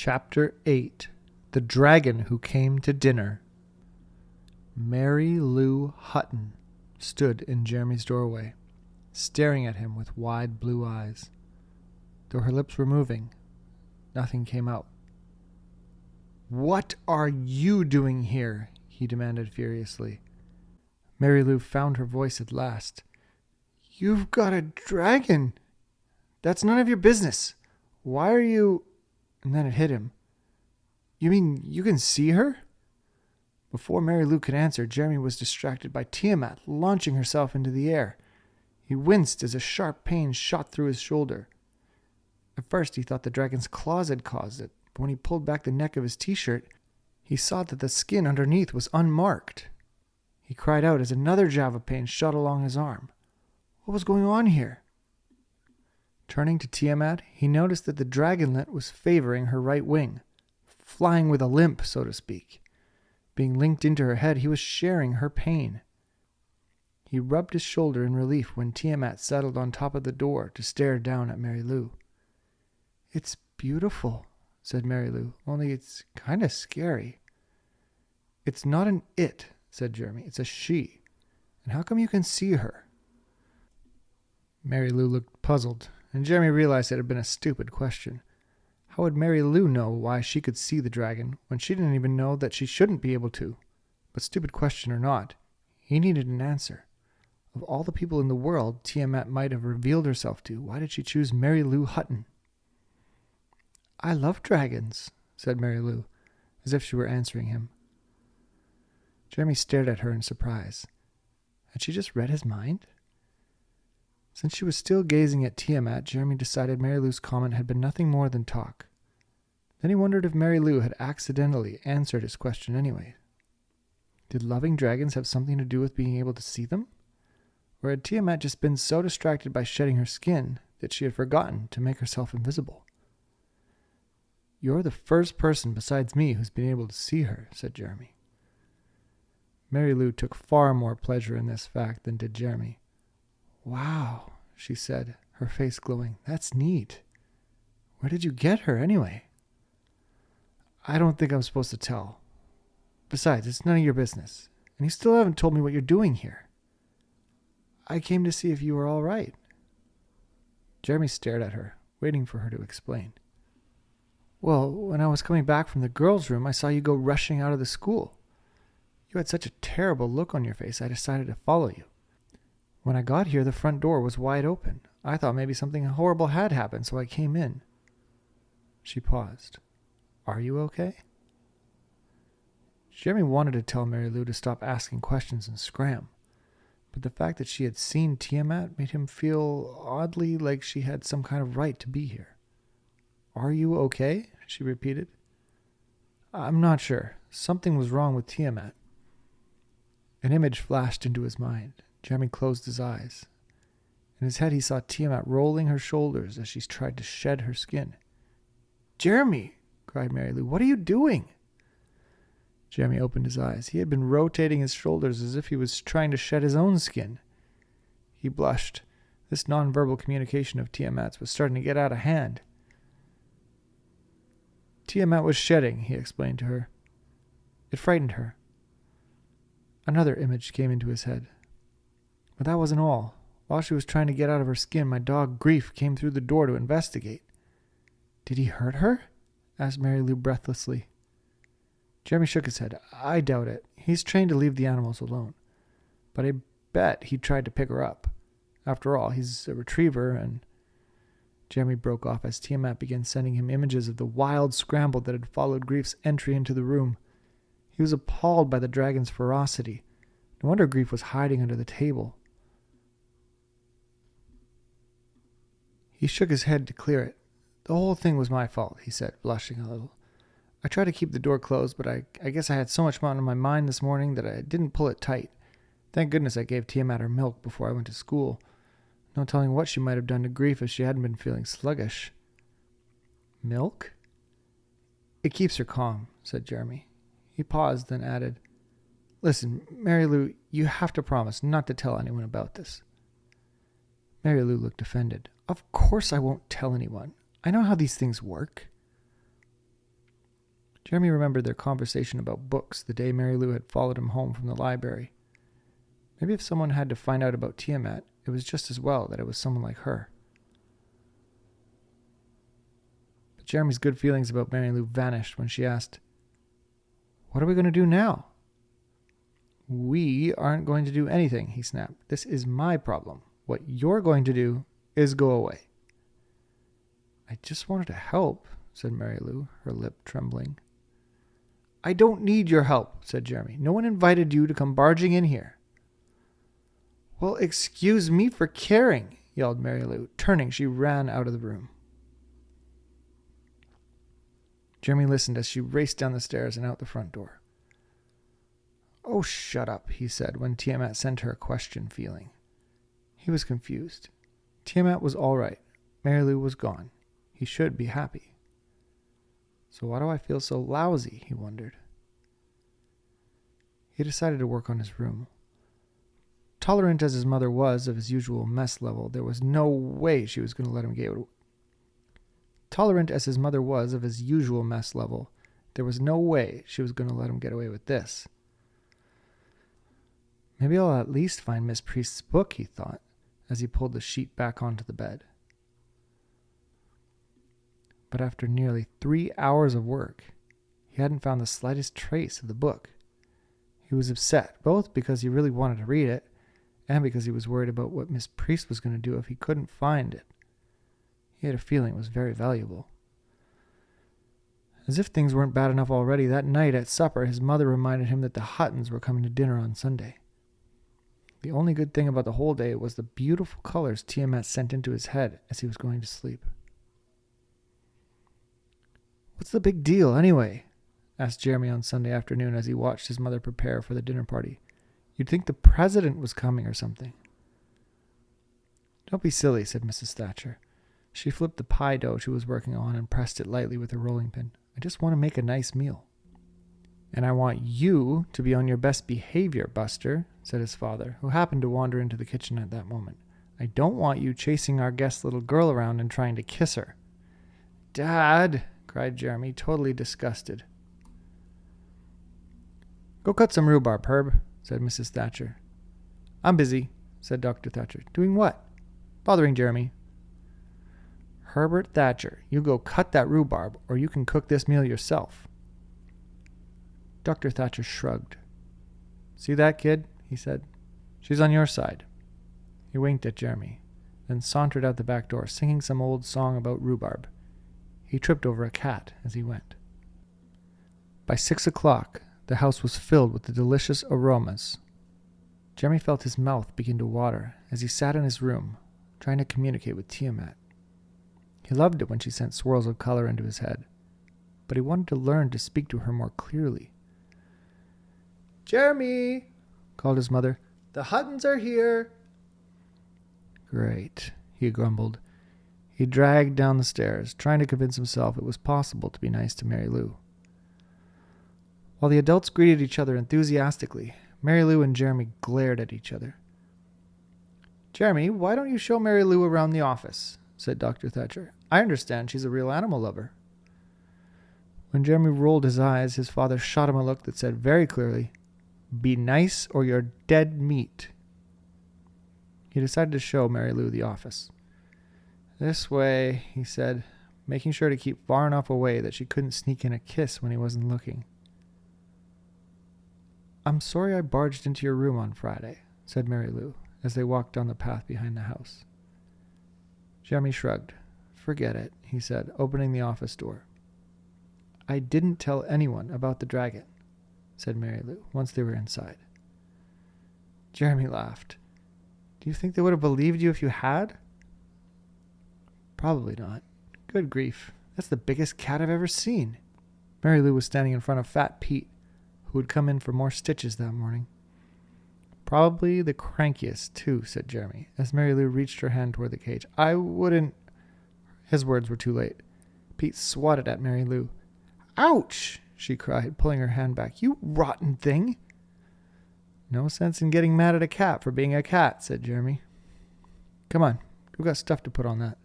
Chapter 8 The Dragon Who Came to Dinner. Mary Lou Hutton stood in Jeremy's doorway, staring at him with wide blue eyes. Though her lips were moving, nothing came out. "What are you doing here?" he demanded furiously. Mary Lou found her voice at last. "You've got a dragon. That's none of your business. Why are you..." And then it hit him. "You mean you can see her?" Before Mary Lou could answer, Jeremy was distracted by Tiamat launching herself into the air. He winced as a sharp pain shot through his shoulder. At first he thought the dragon's claws had caused it, but when he pulled back the neck of his t-shirt, he saw that the skin underneath was unmarked. He cried out as another jab of pain shot along his arm. What was going on here? Turning to Tiamat, he noticed that the dragonlet was favoring her right wing, flying with a limp, so to speak. Being linked into her head, he was sharing her pain. He rubbed his shoulder in relief when Tiamat settled on top of the door to stare down at Mary Lou. "It's beautiful," said Mary Lou, "only it's kind of scary." "It's not an it," said Jeremy. "It's a she. And how come you can see her?" Mary Lou looked puzzled, and Jeremy realized it had been a stupid question. How would Mary Lou know why she could see the dragon when she didn't even know that she shouldn't be able to? But stupid question or not, he needed an answer. Of all the people in the world Tiamat might have revealed herself to, why did she choose Mary Lou Hutton? "I love dragons," said Mary Lou, as if she were answering him. Jeremy stared at her in surprise. Had she just read his mind? Since she was still gazing at Tiamat, Jeremy decided Mary Lou's comment had been nothing more than talk. Then he wondered if Mary Lou had accidentally answered his question anyway. Did loving dragons have something to do with being able to see them? Or had Tiamat just been so distracted by shedding her skin that she had forgotten to make herself invisible? "You're the first person besides me who's been able to see her," said Jeremy. Mary Lou took far more pleasure in this fact than did Jeremy. "Wow," she said, her face glowing. "That's neat. Where did you get her, anyway?" "I don't think I'm supposed to tell. Besides, it's none of your business. And you still haven't told me what you're doing here." "I came to see if you were all right." Jeremy stared at her, waiting for her to explain. "Well, when I was coming back from the girls' room, I saw you go rushing out of the school. You had such a terrible look on your face, I decided to follow you. When I got here, the front door was wide open. I thought maybe something horrible had happened, so I came in." She paused. "Are you okay?" Jeremy wanted to tell Mary Lou to stop asking questions and scram, but the fact that she had seen Tiamat made him feel oddly like she had some kind of right to be here. "Are you okay?" she repeated. "I'm not sure. Something was wrong with Tiamat." An image flashed into his mind. Jeremy closed his eyes. In his head he saw Tiamat rolling her shoulders as she tried to shed her skin. "Jeremy!" cried Mary Lou. "What are you doing?" Jeremy opened his eyes. He had been rotating his shoulders as if he was trying to shed his own skin. He blushed. This nonverbal communication of Tiamat's was starting to get out of hand. "Tiamat was shedding," he explained to her. "It frightened her." Another image came into his head. But that wasn't all. While she was trying to get out of her skin, my dog Grief came through the door to investigate. "Did he hurt her?" asked Mary Lou breathlessly. Jeremy shook his head. "I doubt it. He's trained to leave the animals alone. But I bet he tried to pick her up. After all, he's a retriever and..." Jeremy broke off as Tiamat began sending him images of the wild scramble that had followed Grief's entry into the room. He was appalled by the dragon's ferocity. No wonder Grief was hiding under the table. He shook his head to clear it. "The whole thing was my fault," he said, blushing a little. "I tried to keep the door closed, but I guess I had so much on my mind this morning that I didn't pull it tight. Thank goodness I gave Tiamat her milk before I went to school. No telling what she might have done to Grief if she hadn't been feeling sluggish." "Milk?" "It keeps her calm," said Jeremy. He paused, then added, "Listen, Mary Lou, you have to promise not to tell anyone about this." Mary Lou looked offended. "Of course I won't tell anyone. I know how these things work." Jeremy remembered their conversation about books the day Mary Lou had followed him home from the library. Maybe if someone had to find out about Tiamat, it was just as well that it was someone like her. But Jeremy's good feelings about Mary Lou vanished when she asked, "What are we going to do now?" "We aren't going to do anything," he snapped. "This is my problem. What you're going to do is go away." "I just wanted to help," said Mary Lou, her lip trembling. "I don't need your help," said Jeremy. "No one invited you to come barging in here." "Well, excuse me for caring," yelled Mary Lou. Turning, she ran out of the room. Jeremy listened as she raced down the stairs and out the front door. "Oh, shut up," he said when Tiamat sent her a question feeling. He was confused. Tiamat was all right. Mary Lou was gone. He should be happy. So why do I feel so lousy, he wondered. He decided to work on his room. Tolerant as his mother was of his usual mess level, there was no way she was going to let him get away. Tolerant as his mother was of his usual mess level, there was no way she was going to let him get away with this. Maybe I'll at least find Miss Priest's book, he thought, as he pulled the sheet back onto the bed. But after nearly 3 hours of work, he hadn't found the slightest trace of the book. He was upset, both because he really wanted to read it, and because he was worried about what Miss Priest was going to do if he couldn't find it. He had a feeling it was very valuable. As if things weren't bad enough already, that night at supper, his mother reminded him that the Huttons were coming to dinner on Sunday. The only good thing about the whole day was the beautiful colors Tiamat sent into his head as he was going to sleep. "What's the big deal, anyway?" asked Jeremy on Sunday afternoon as he watched his mother prepare for the dinner party. "You'd think the president was coming or something." "Don't be silly," said Mrs. Thatcher. She flipped the pie dough she was working on and pressed it lightly with a rolling pin. "I just want to make a nice meal." "And I want you to be on your best behavior, Buster," said his father, who happened to wander into the kitchen at that moment. "I don't want you chasing our guest little girl around and trying to kiss her." "Dad!" cried Jeremy, totally disgusted. "Go cut some rhubarb, Herb," said Mrs. Thatcher. "I'm busy," said Dr. Thatcher. "Doing what?" "Bothering Jeremy." "Herbert Thatcher, you go cut that rhubarb, or you can cook this meal yourself." Dr. Thatcher shrugged. "See that, kid?" he said. "She's on your side." He winked at Jeremy, then sauntered out the back door, singing some old song about rhubarb. He tripped over a cat as he went. By 6 o'clock, the house was filled with the delicious aromas. Jeremy felt his mouth begin to water as he sat in his room, trying to communicate with Tiamat. He loved it when she sent swirls of color into his head, but he wanted to learn to speak to her more clearly. "Jeremy!" called his mother. "The Huttons are here." "Great," he grumbled. He dragged down the stairs, trying to convince himself it was possible to be nice to Mary Lou. While the adults greeted each other enthusiastically, Mary Lou and Jeremy glared at each other. "Jeremy, why don't you show Mary Lou around the office?" said Dr. Thatcher. "I understand she's a real animal lover." When Jeremy rolled his eyes, his father shot him a look that said very clearly, "Be nice or you're dead meat." He decided to show Mary Lou the office. "This way," he said, making sure to keep far enough away that she couldn't sneak in a kiss when he wasn't looking. "I'm sorry I barged into your room on Friday," said Mary Lou, as they walked down the path behind the house. Jeremy shrugged. "Forget it," he said, opening the office door. "I didn't tell anyone about the dragon," said Mary Lou, once they were inside. Jeremy laughed. "Do you think they would have believed you if you had?" "Probably not. Good grief, that's the biggest cat I've ever seen." Mary Lou was standing in front of Fat Pete, who had come in for more stitches that morning. "Probably the crankiest, too," said Jeremy, as Mary Lou reached her hand toward the cage. "I wouldn't—" His words were too late. Pete swatted at Mary Lou. "Ouch!" she cried, pulling her hand back. "You rotten thing!" "No sense in getting mad at a cat for being a cat," said Jeremy. "Come on, we've got stuff to put on that."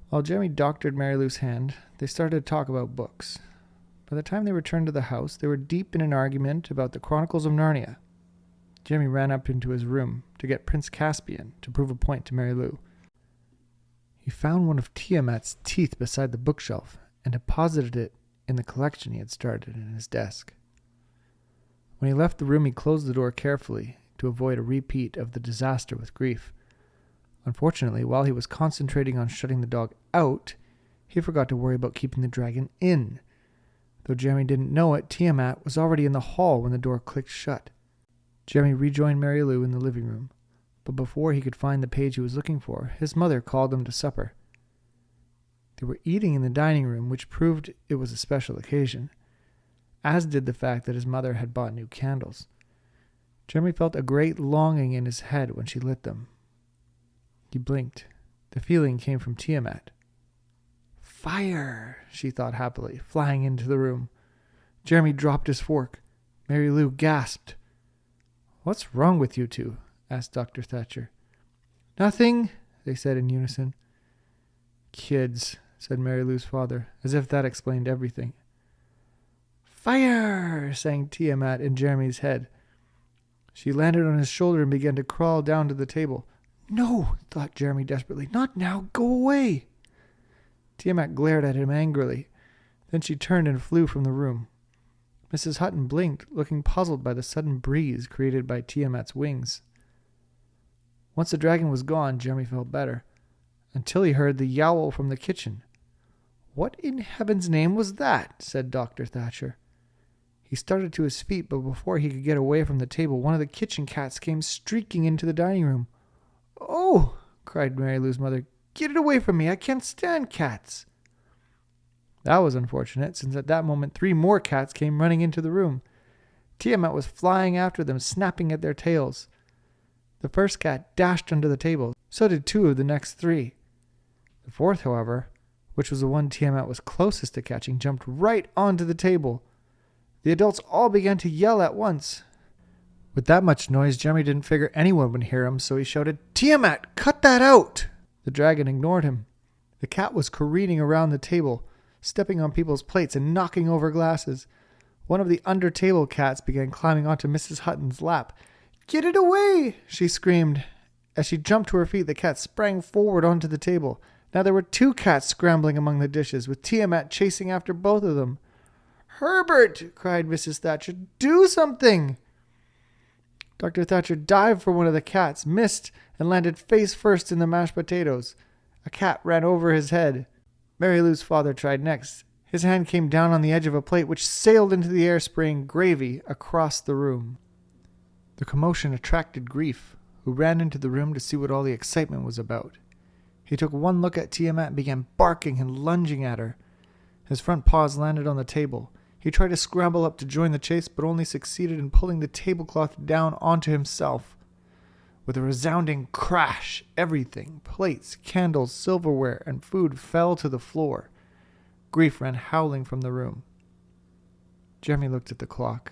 While Jeremy doctored Mary Lou's hand, they started to talk about books. By the time they returned to the house, they were deep in an argument about the Chronicles of Narnia. Jeremy ran up into his room to get Prince Caspian to prove a point to Mary Lou. He found one of Tiamat's teeth beside the bookshelf and deposited it in the collection he had started in his desk. When he left the room, he closed the door carefully to avoid a repeat of the disaster with Grief. Unfortunately, while he was concentrating on shutting the dog out, he forgot to worry about keeping the dragon in. Though Jeremy didn't know it, Tiamat was already in the hall when the door clicked shut. Jeremy rejoined Mary Lou in the living room, but before he could find the page he was looking for, his mother called him to supper. They were eating in the dining room, which proved it was a special occasion, as did the fact that his mother had bought new candles. Jeremy felt a great longing in his head when she lit them. He blinked. The feeling came from Tiamat. Fire, she thought happily, flying into the room. Jeremy dropped his fork. Mary Lou gasped. What's wrong with you two? Asked Dr. Thatcher. Nothing, they said in unison. Kids, said Mary Lou's father, as if that explained everything. Fire, sang Tiamat in Jeremy's head. She landed on his shoulder and began to crawl down to the table. No, thought Jeremy desperately. Not now. Go away. Tiamat glared at him angrily. Then she turned and flew from the room. Mrs. Hutton blinked, looking puzzled by the sudden breeze created by Tiamat's wings. Once the dragon was gone, Jeremy felt better, until he heard the yowl from the kitchen. What in heaven's name was that? Said Dr. Thatcher. He started to his feet, but before he could get away from the table, one of the kitchen cats came streaking into the dining room. Oh, cried Mary Lou's mother, get it away from me. I can't stand cats. That was unfortunate, since at that moment 3 more cats came running into the room. Tiamat was flying after them, snapping at their tails. The first cat dashed under the table. So did 2 of the next 3. The fourth, however, which was the one Tiamat was closest to catching, jumped right onto the table. The adults all began to yell at once. With that much noise, Jeremy didn't figure anyone would hear him, so he shouted, Tiamat, cut that out! The dragon ignored him. The cat was careening around the table, stepping on people's plates and knocking over glasses. One of the under-table cats began climbing onto Mrs. Hutton's lap. Get it away, she screamed. As she jumped to her feet, the cat sprang forward onto the table. Now there were 2 cats scrambling among the dishes, with Tiamat chasing after both of them. Herbert, cried Mrs. Thatcher, do something! Dr. Thatcher dived for one of the cats, missed, and landed face first in the mashed potatoes. A cat ran over his head. Mary Lou's father tried next. His hand came down on the edge of a plate, which sailed into the air, spraying gravy across the room. The commotion attracted Grief, who ran into the room to see what all the excitement was about. He took one look at Tiamat and began barking and lunging at her. His front paws landed on the table. He tried to scramble up to join the chase, but only succeeded in pulling the tablecloth down onto himself. With a resounding crash, everything, plates, candles, silverware, and food fell to the floor. Grief ran howling from the room. Jeremy looked at the clock.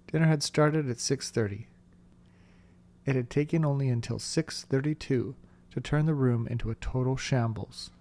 Dinner had started at 6:30. It had taken only until 6:32 to turn the room into a total shambles.